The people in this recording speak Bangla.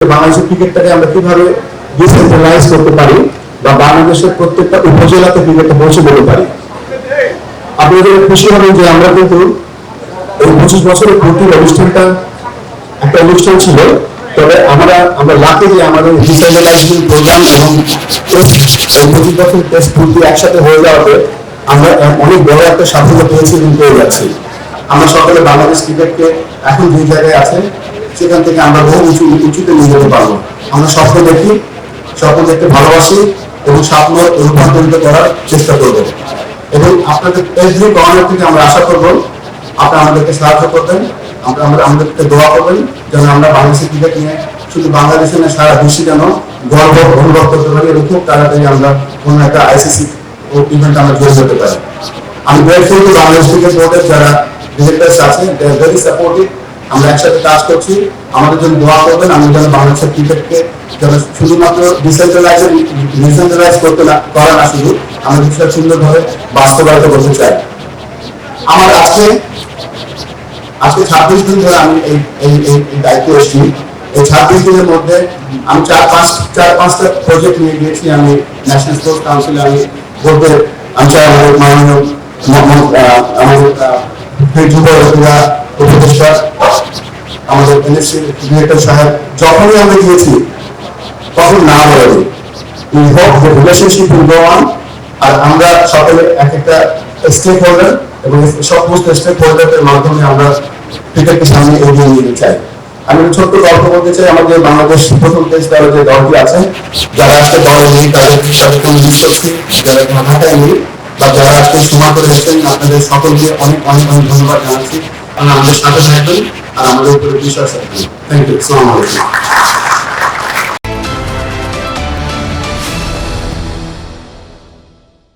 বাংলাদেশের ক্রিকেটটাকে আমরা কিভাবে ডিসেন্ট্রালাইজ করতে পারি বা বাংলাদেশের প্রত্যেকটা উপজেলাতে ক্রিকেটটা পৌঁছে দিতে পারি। আপনাদের খুশি হবেন যে আমরা কিন্তু এই 25 বছরের পূর্তির অনুষ্ঠানটা একটা অনুষ্ঠান ছিল, তবে আমরা লাকি যে আমাদের ডিসেন্ট্রালাইজেশন প্রোগ্রাম এবং টেস্ট 25 বছর টেস্ট পূর্তি একসাথে হয়ে যাওয়াতে আমরা অনেক বড় একটা সাফল্য পেয়েছি এবং পেয়ে যাচ্ছি। আমরা সকলে বাংলাদেশ ক্রিকেটকে এখন যে জায়গায় আছে সেখান থেকে আমরা বহু উঁচুতে নিয়ে যেতে পারবো। আমরা স্বপ্ন দেখি, স্বপ্ন দেখতে ভালোবাসি এবং স্বপ্ন রূপান্তরিত করার চেষ্টা করব। এবং আপনাদের এভরি কর্নার থেকে আমরা আশা করব আপনারা আমাদেরকে সাহায্য করবেন, আমাদেরকে দোয়া করবেন যেন আমরা বাংলাদেশের ক্রিকেট নিয়ে শুধু বাংলাদেশে না সারা বিশ্বে যেন গর্ব অনুভব করতে পারি এবং খুব তাড়াতাড়ি আমরা কোনো একটা আইসিসি ইভেন্ট আমরা জয়েন করতে পারি। আমি গ্রেটফুল টু বাংলাদেশ ক্রিকেট বোর্ডের যারা ডিরেক্টরস আছে, দে আর ভেরি সাপোর্টিভ। আমরা একসাথে কাজ করছি, আমাদের জন্য দোয়া করবেন। আমি যেন বাংলাদেশের ক্রিকেটকে যেন শুধুমাত্র ডিসেন্ট্রালাইজ করতে না করা না, শুধু আমরা বিষয়টা সুন্দরভাবে বাস্তবায়িত করতে চাই। আমার আজকে 26 দিন ধরে আমি এই দায়িত্বে এসেছি। এই 26 দিনের মধ্যে আমি চার পাঁচটা প্রজেক্ট নিয়ে গিয়েছি। আমি ন্যাশনাল স্পোর্টস কাউন্সিলে আমি বোর্ডের আমাদের মাননীয় আমাদের যুব উপদেষ্টা আমাদের এনএসসি ডিরেক্টর সাহেব যখনই আমরা গিয়েছি তখন না বলেনি we hope the relationship will go on. আর আমরা সকলে এক একটা স্টেক হোল্ডার এবং সমস্ত স্টেক হোল্ডারের মাধ্যমে আমরা ক্রিকেটকে সামনে এগিয়ে নিতে চাই। আমি ছোট্ট গল্প বলতে চাই। আমাদের বাংলাদেশ প্রথম দেশ দলের যে দলটি আছে, যারা আজকে দলে নেই তাদেরকে মিস করছি, যারা ঢাকায় নেই বা যারা আজকে সময় করে এসেছেন, আপনাদের সকলকে অনেক অনেক অনেক ধন্যবাদ জানাচ্ছি। আমাদের সাথে থাকবেন আর আমাদের উপরে বিশ্বাস রাখবেন। Thank you. আসসালামু আলাইকুম।